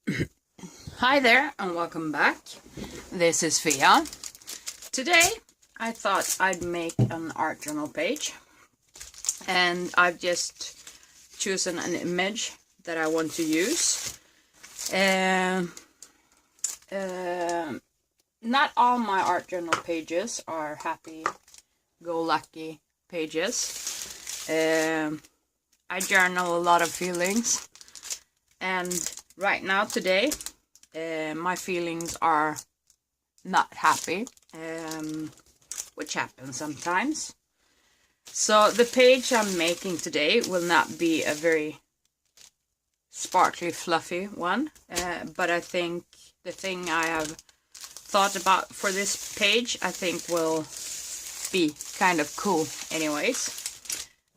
Hi there and welcome back. This is Fia. Today I thought I'd make an art journal page, and I've just chosen an image that I want to use. Not all my art journal pages are happy-go-lucky pages. I journal a lot of feelings, and right now today my feelings are not happy, which happens sometimes. So the page I'm making today will not be a very sparkly, fluffy one, but I think the thing I have thought about for this page, I think will be kind of cool anyways.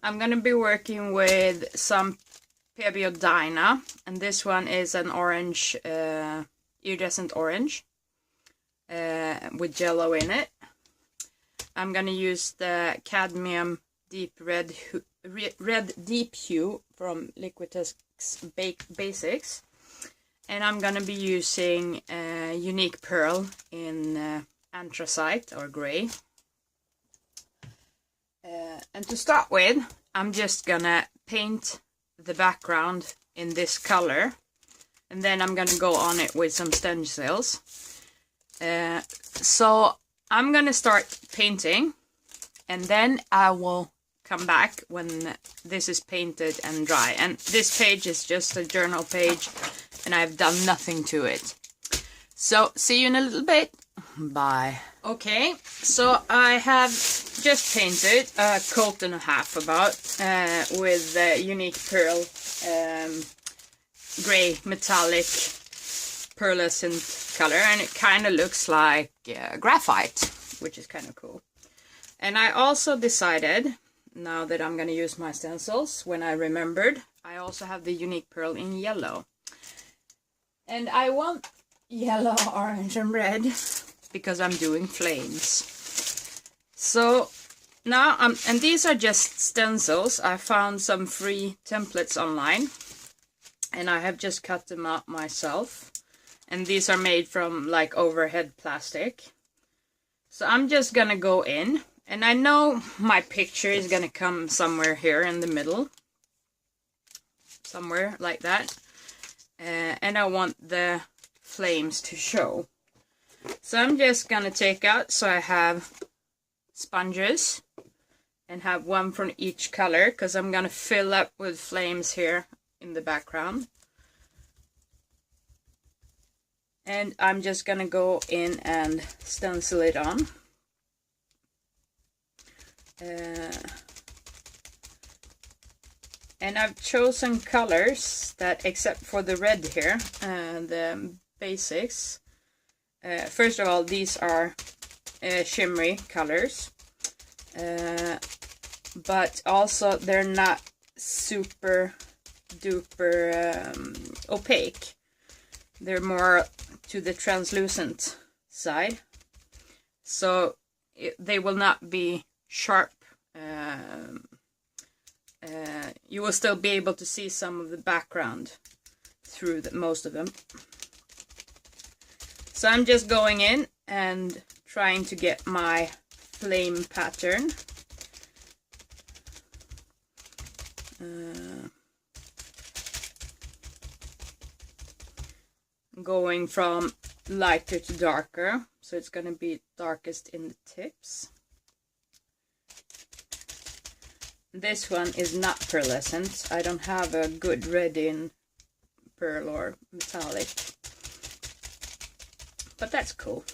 I'm gonna be working with some Dyna, and this one is an orange, iridescent orange, with yellow in it. I'm gonna use the cadmium deep red deep hue from Liquitex Basics, and I'm gonna be using unique pearl in anthracite or gray. And to start with, I'm just gonna paint the background in this color, and then I'm gonna go on it with some stencils. So I'm gonna start painting, and then I will come back when this is painted and dry. And this page is just a journal page, and I've done nothing to it. So see you in a little bit. Bye. Okay, so I have just painted a coat and a half about with unique pearl, gray metallic pearlescent color, and it kind of looks like graphite, which is kind of cool. And I also decided, now that I'm going to use my stencils, when I remembered, I also have the unique pearl in yellow. And I want yellow, orange and red because I'm doing flames. So now and these are just stencils. I found some free templates online, and I have just cut them out myself. And these are made from like overhead plastic. So I'm just gonna go in, and I know my picture is gonna come somewhere here in the middle, somewhere like that, and I want the flames to show. So I'm just gonna take out, so I have sponges and have one from each color, because I'm gonna fill up with flames here in the background. And I'm just gonna go in and stencil it on. And I've chosen colors that, except for the red here, the basics. First of all, these are shimmery colors, but also they're not super duper opaque. They're more to the translucent side, so they will not be sharp. You will still be able to see some of the background through most of them. So I'm just going in and trying to get my flame pattern. Going from lighter to darker, so it's going to be darkest in the tips. This one is not pearlescent. I don't have a good red in pearl or metallic, but that's cool.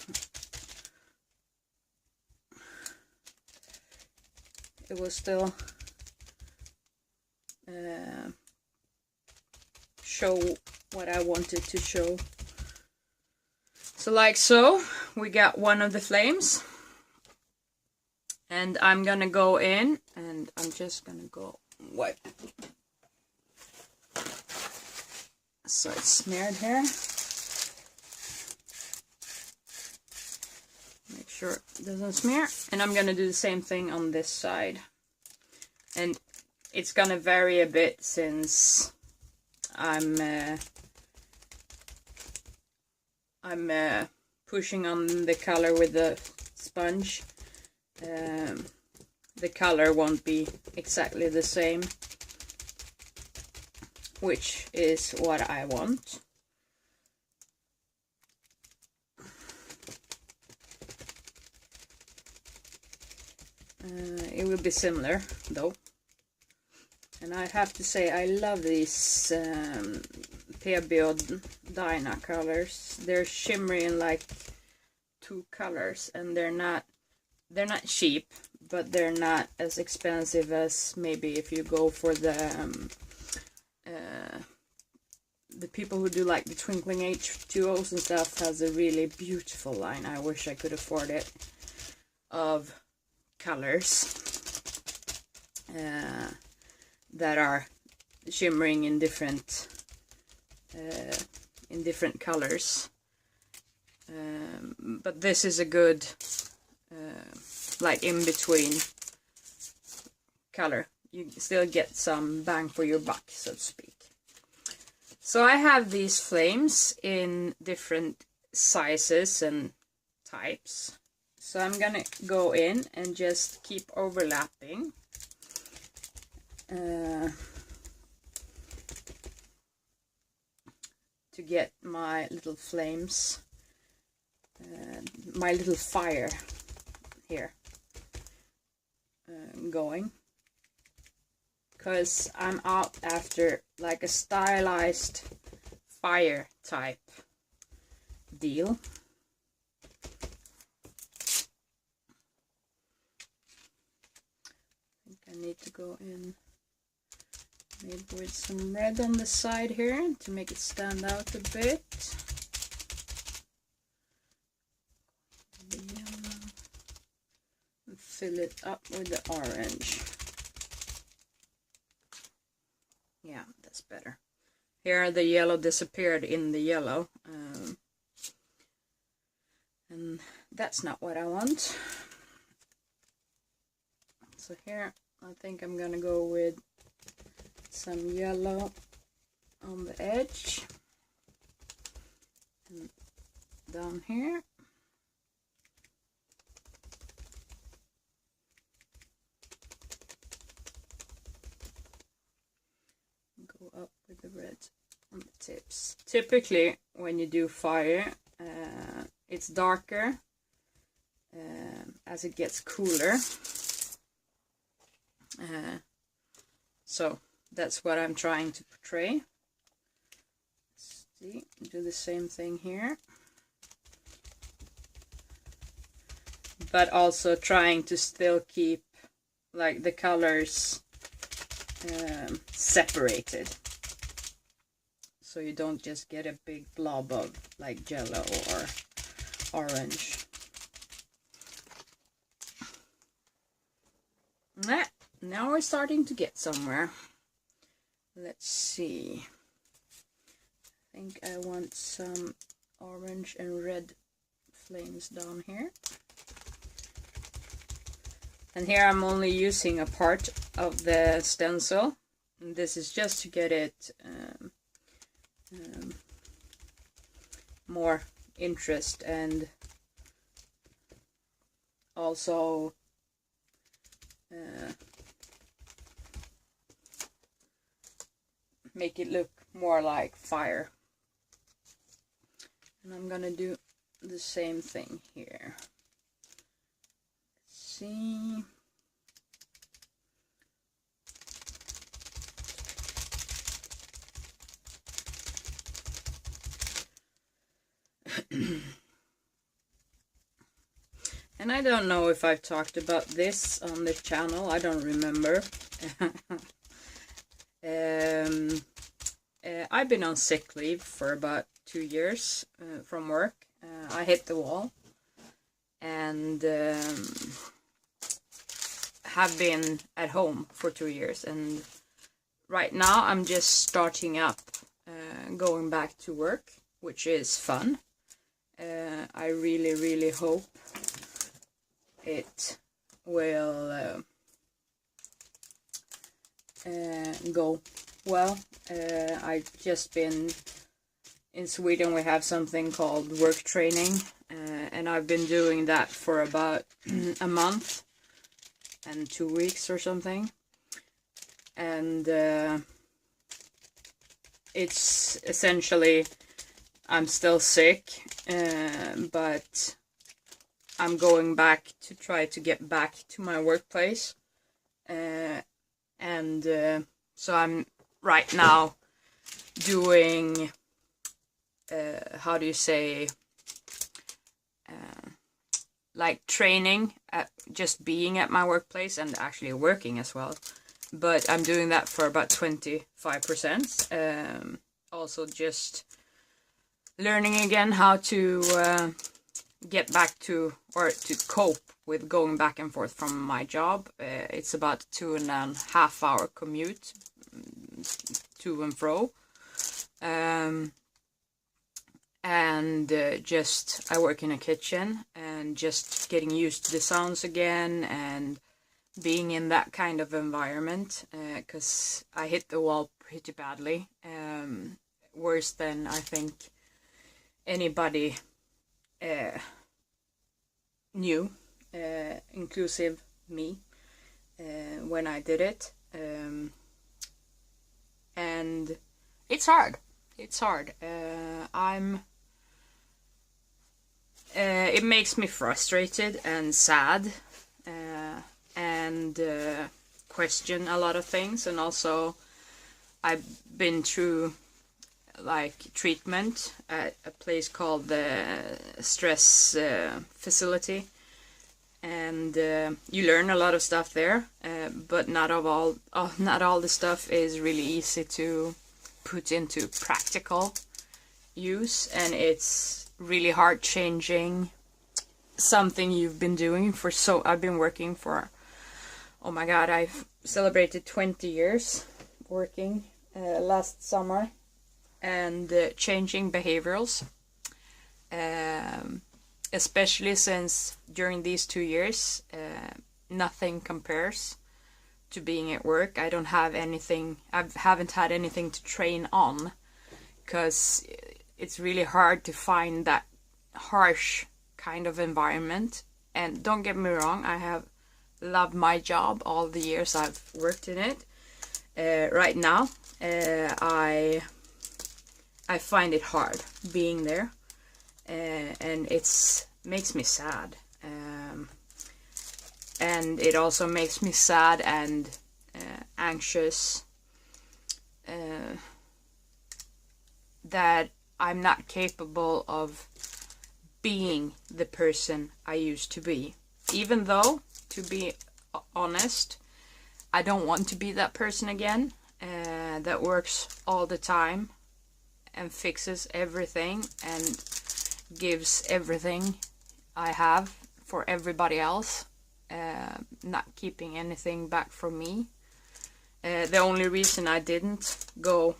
It will still show what I wanted to show. So like so, we got one of the flames, and I'm gonna go in, and I'm just gonna go wipe, so it's smeared here. Make sure it doesn't smear. And I'm gonna do the same thing on this side, and it's gonna vary a bit since I'm I'm pushing on the color with the sponge, the color won't be exactly the same, which is what I want. It will be similar though, and I have to say I love these PBO Dyna colors. They're shimmery in like 2 colors, and they're not cheap, but they're not as expensive as maybe if you go for the people who do like the twinkling H2Os and stuff. Has a really beautiful line. I wish I could afford it, of colors that are shimmering in different colors, but this is a good like in between color. You still get some bang for your buck, so to speak. So I have these flames in different sizes and types. So I'm gonna go in and just keep overlapping. To get my little flames, my little fire here going. Because I'm out after like a stylized fire type deal. I need to go in maybe with some red on the side here to make it stand out a bit. The yellow. And fill it up with the orange. Yeah, that's better. Here the yellow disappeared in the yellow. And that's not what I want. So here I think I'm gonna go with some yellow on the edge and down here. Go up with the red on the tips. Typically when you do fire, it's darker as it gets cooler. So that's what I'm trying to portray. Let's see, do the same thing here, but also trying to still keep like the colors separated, so you don't just get a big blob of like yellow or orange. Now we're starting to get somewhere. Let's see. I think I want some orange and red flames down here. And here I'm only using a part of the stencil. And this is just to get it more interest, and also make it look more like fire. And I'm gonna do the same thing here. Let's see. And I don't know if I've talked about this on the channel, I don't remember. I've been on sick leave for about 2 years from work. I hit the wall and have been at home for 2 years, and right now I'm just starting up going back to work, which is fun. I really hope it will go well. I've just been in Sweden we have something called work training, and I've been doing that for about a month and 2 weeks or something. And it's essentially, I'm still sick, but I'm going back to try to get back to my workplace. So I'm right now doing, how do you say, like training, at just being at my workplace and actually working as well. But I'm doing that for about 25%. Also just learning again how to get back to, or to cope with going back and forth from my job. It's about 2.5 hour commute to and fro. Just, I work in a kitchen, and just getting used to the sounds again and being in that kind of environment, because I hit the wall pretty badly, worse than I think anybody knew, inclusive me, when I did it. And it's hard. It's hard. It makes me frustrated and sad, and question a lot of things. And also, I've been through like treatment at a place called the stress facility, and you learn a lot of stuff there, but not all the stuff is really easy to put into practical use, and it's really hard changing something you've been doing for I've been working for, oh my god, I've celebrated 20 years working last summer, and changing behaviorals, especially since during these 2 years nothing compares to being at work. I haven't had anything to train on, because it's really hard to find that harsh kind of environment. And don't get me wrong, I have loved my job all the years I've worked in it. Right now, I find it hard being there, and it makes me sad. And it also makes me sad and anxious that I'm not capable of being the person I used to be. Even though, to be honest, I don't want to be that person again, that works all the time and fixes everything and gives everything I have for everybody else, not keeping anything back from me. The only reason I didn't go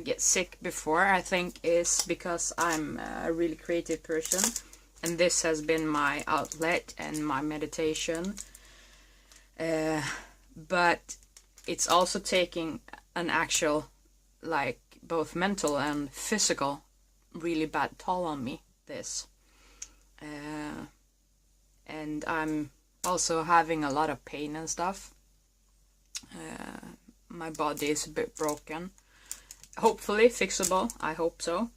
get sick before, I think, is because I'm a really creative person, and this has been my outlet and my meditation. But it's also taking an actual, like, both mental and physical, really bad toll on me, this. And I'm also having a lot of pain and stuff. My body is a bit broken. Hopefully fixable, I hope so.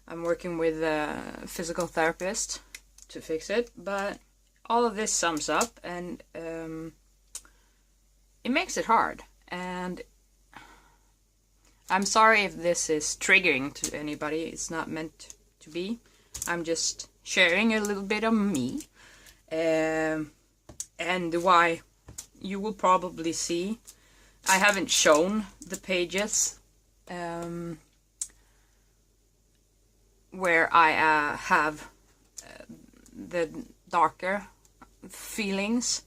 I'm working with a physical therapist to fix it, but all of this sums up, and it makes it hard. And I'm sorry if this is triggering to anybody. It's not meant to be. I'm just sharing a little bit of me, and why you will probably see. I haven't shown the pages where I have the darker feelings,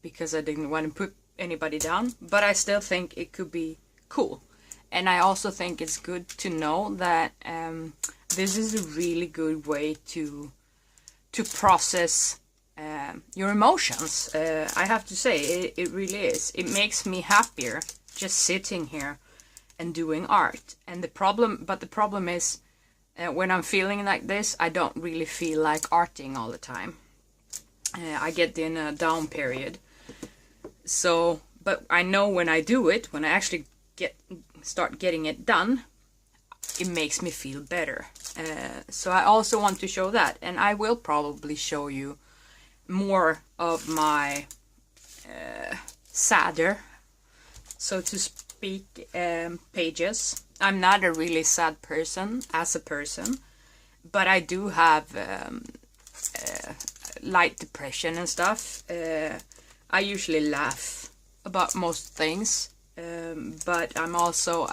because I didn't want to put anybody down, but I still think it could be cool. And I also think it's good to know that this is a really good way to process your emotions. I have to say, it really is. It makes me happier just sitting here and doing art. And the problem is, when I'm feeling like this, I don't really feel like arting all the time. I get in a down period. So, but I know when I do it, when I actually start getting it done, it makes me feel better. So I also want to show that, and I will probably show you more of my sadder, so to speak, pages. I'm not a really sad person as a person, but I do have light depression and stuff. I usually laugh about most things, but I'm also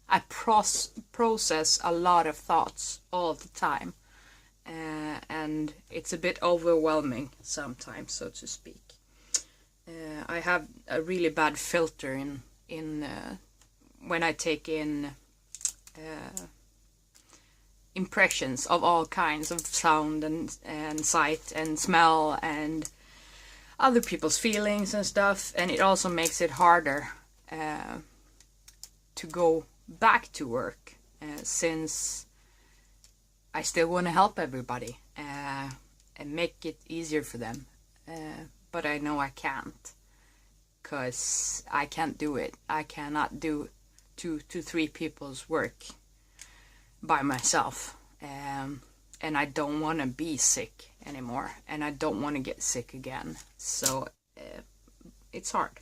I process a lot of thoughts all the time, and it's a bit overwhelming sometimes, so to speak. I have a really bad filter in when I take in impressions of all kinds of sound and sight and smell and other people's feelings and stuff, and it also makes it harder to go back to work, since I still want to help everybody and make it easier for them, but I know I can't, because I can't do it. I cannot do 2 to 3 people's work by myself, and I don't want to be sick anymore, and I don't want to get sick again. So it's hard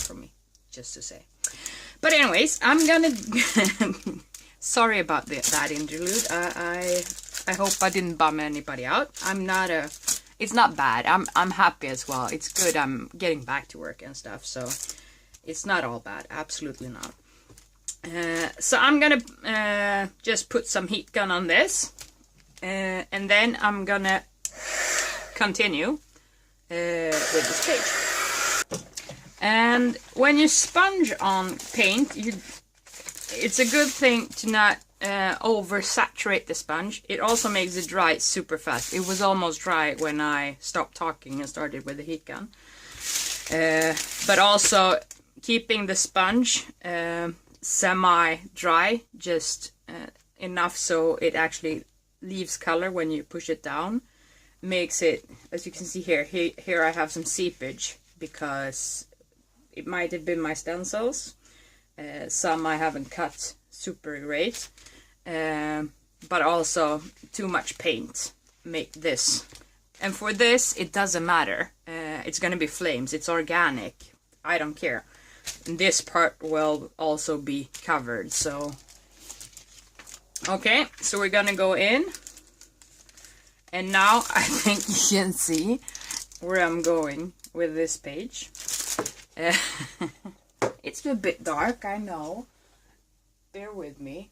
for me, just to say. But anyways, I'm gonna sorry about that interlude. I hope I didn't bum anybody out. It's not bad. I'm happy as well. It's good. I'm getting back to work and stuff, so it's not all bad. Absolutely not. So I'm gonna just put some heat gun on this, and then I'm gonna continue with this page. And when you sponge on paint, it's a good thing to not oversaturate the sponge. It also makes it dry super fast. It was almost dry when I stopped talking and started with the heat gun. But also keeping the sponge semi-dry, just enough so it actually leaves color when you push it down, makes it, as you can see here I have some seepage, because it might have been my stencils. Some I haven't cut super great, but also too much paint make this. And for this, it doesn't matter. It's gonna be flames. It's organic. I don't care. And this part will also be covered. So, okay. So we're gonna go in. And now I think you can see where I'm going with this page. It's a bit dark, I know. Bear with me.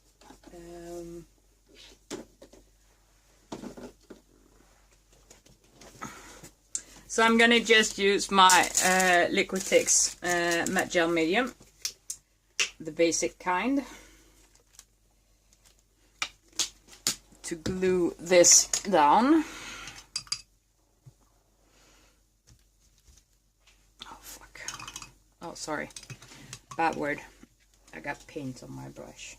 So I'm gonna just use my Liquitex matte gel medium, the basic kind, to glue this down. Oh, sorry. Bad word. I got paint on my brush.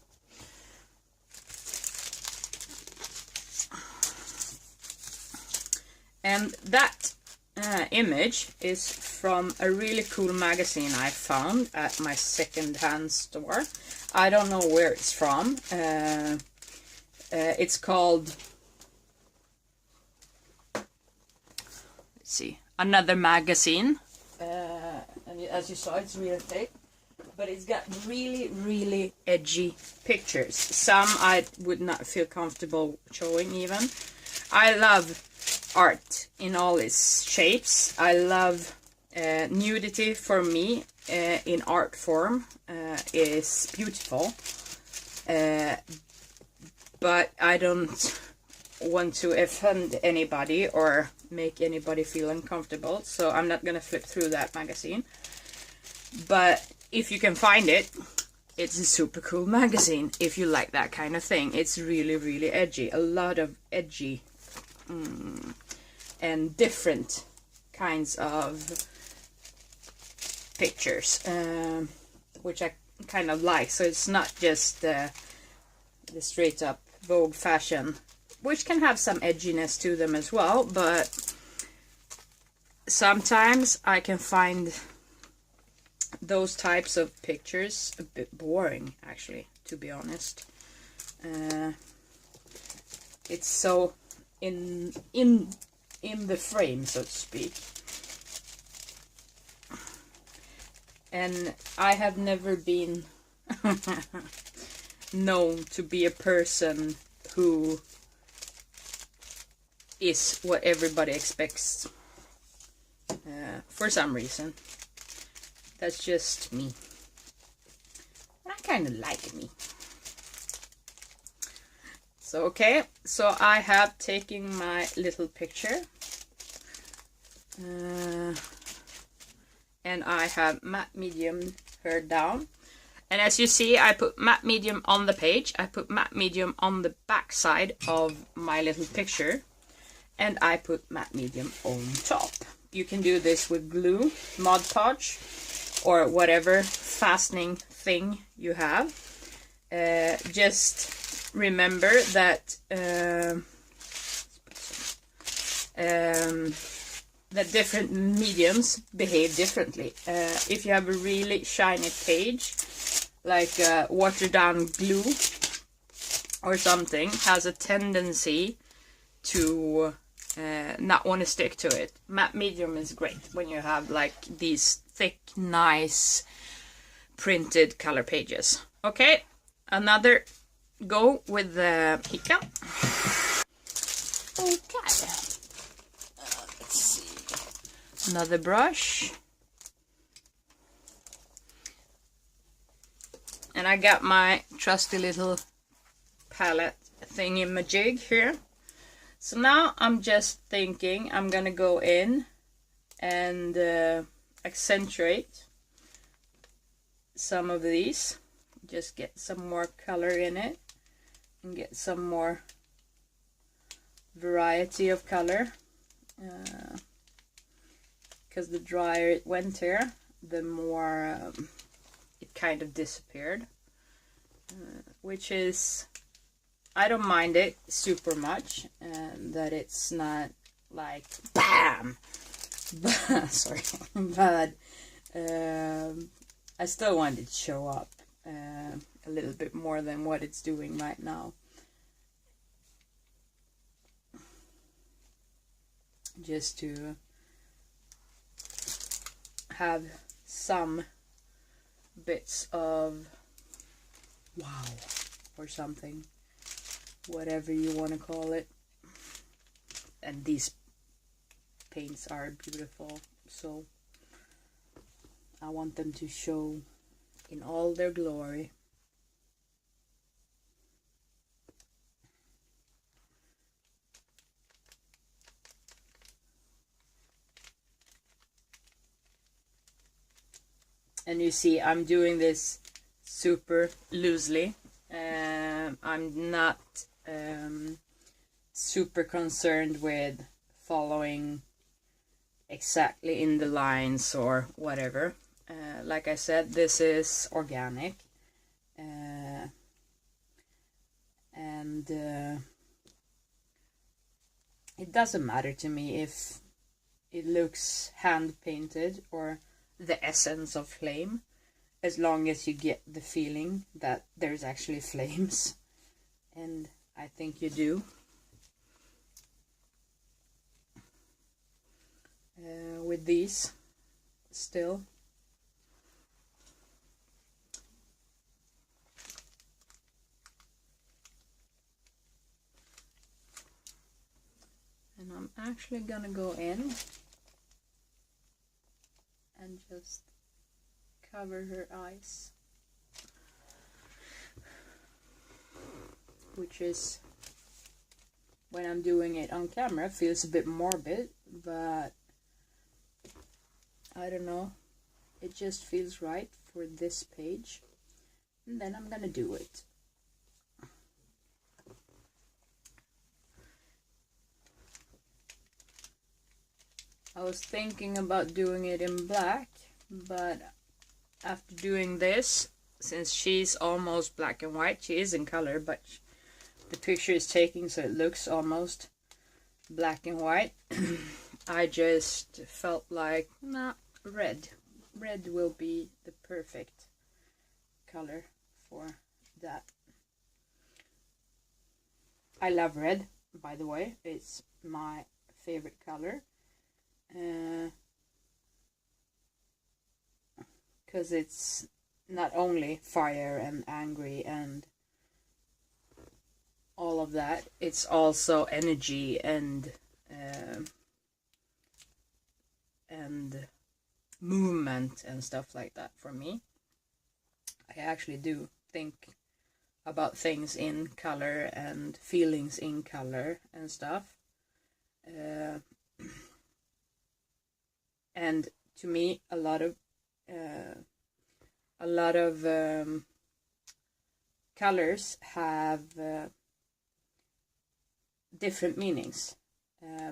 And that image is from a really cool magazine I found at my second-hand store. I don't know where it's from. It's called... Let's see. Another Magazine. And as you saw, it's real thick, but it's got really edgy pictures. Some I would not feel comfortable showing even. I love art in all its shapes. I love nudity. For me, in art form, is beautiful, but I don't want to offend anybody or make anybody feel uncomfortable, so I'm not gonna flip through that magazine. But if you can find it, it's a super cool magazine if you like that kind of thing. It's really edgy, a lot of edgy and different kinds of pictures, which I kind of like. So it's not just the straight up Vogue fashion, which can have some edginess to them as well, but sometimes I can find those types of pictures a bit boring, actually, to be honest. It's so in the frame, so to speak. And I have never been known to be a person who is what everybody expects, for some reason. That's just me. I kind of like me. So okay, so I have taken my little picture, and I have matte medium her down. And as you see, I put matte medium on the page, I put matte medium on the back side of my little picture, and I put matte medium on top. You can do this with glue, Mod Podge, or whatever fastening thing you have. Just remember that that different mediums behave differently. If you have a really shiny page, like watered down glue or something, has a tendency to not want to stick to it. Matte medium is great when you have like these thick, nice printed color pages. Okay, another go with the Pika. Okay, let's see. Another brush. And I got my trusty little palette thingy-majig here. So now I'm just thinking I'm gonna go in and accentuate some of these. Just get some more color in it and get some more variety of color. Because the drier it went here, the more it kind of disappeared. Which is, I don't mind it super much, that it's not like BAM! Sorry, but I still want it to show up a little bit more than what it's doing right now. Just to have some bits of wow or something, whatever you want to call it. And these paints are beautiful, so I want them to show in all their glory. And you see, I'm doing this super loosely. I'm not super concerned with following exactly in the lines or whatever. Like I said, this is organic. And it doesn't matter to me if it looks hand painted or the essence of flame, as long as you get the feeling that there's actually flames, and I think you do. With these still. And I'm actually gonna go in and just cover her eyes, which is, when I'm doing it on camera, feels a bit morbid, but I don't know, it just feels right for this page. And then I'm gonna do it. I was thinking about doing it in black, but after doing this, since she's almost black and white, she is in color, but the picture is taken so it looks almost black and white. I just felt like, nah, red will be the perfect color for that. I love red, by the way. It's my favorite color, because it's not only fire and angry and all of that, it's also energy and movement and stuff like that for me. I actually do think about things in color and feelings in color and stuff. And to me, a lot of colors have different meanings,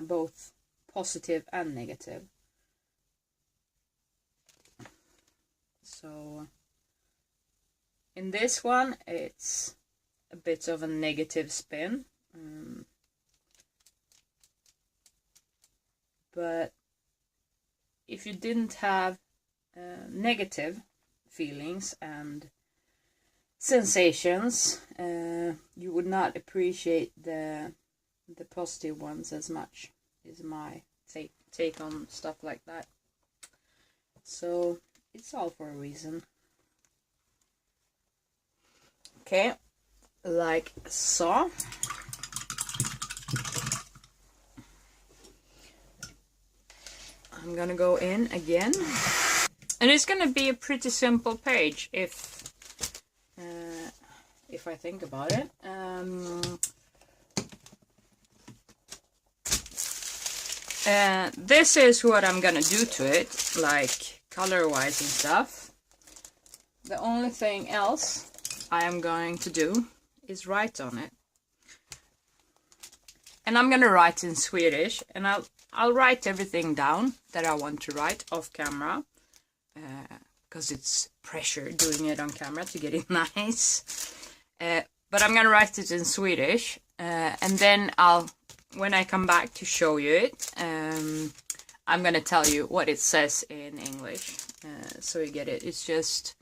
both positive and negative. So in this one, it's a bit of a negative spin, but if you didn't have negative feelings and sensations, you would not appreciate the positive ones as much, is my take on stuff like that. So it's all for a reason. Okay, like so. I'm gonna go in again, and it's gonna be a pretty simple page if I think about it. This is what I'm gonna do to it, like color-wise and stuff. The only thing else I am going to do is write on it, and I'm gonna write in Swedish, and I'll write everything down that I want to write off camera, because it's pressure doing it on camera to get it nice. But I'm gonna write it in Swedish, and then when I come back to show you it, I'm gonna tell you what it says in English, so you get it. It's just,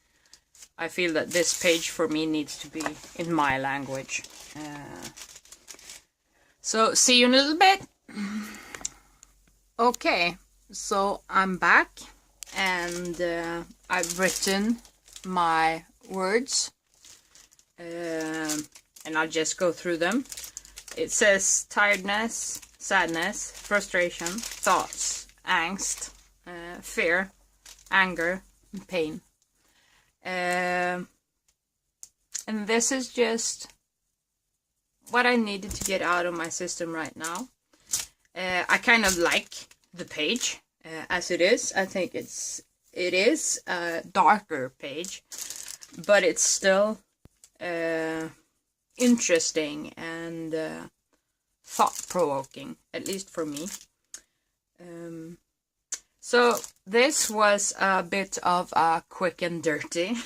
I feel that this page for me needs to be in my language. So see you in a little bit. Okay, so I'm back, and I've written my words, and I'll just go through them. It says tiredness, sadness, frustration, thoughts, angst, fear, anger, and pain. And this is just what I needed to get out of my system right now. I kind of like the page as it is. I think it is a darker page, but it's still interesting and thought-provoking, at least for me. So this was a bit of a quick and dirty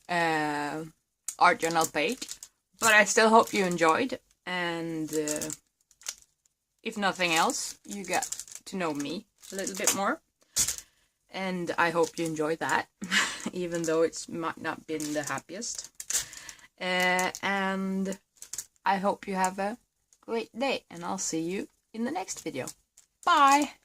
art journal page, but I still hope you enjoyed, and if nothing else, you get to know me a little bit more, and I hope you enjoyed that, even though it's might not been the happiest. And I hope you have a great day, and I'll see you in the next video. Bye!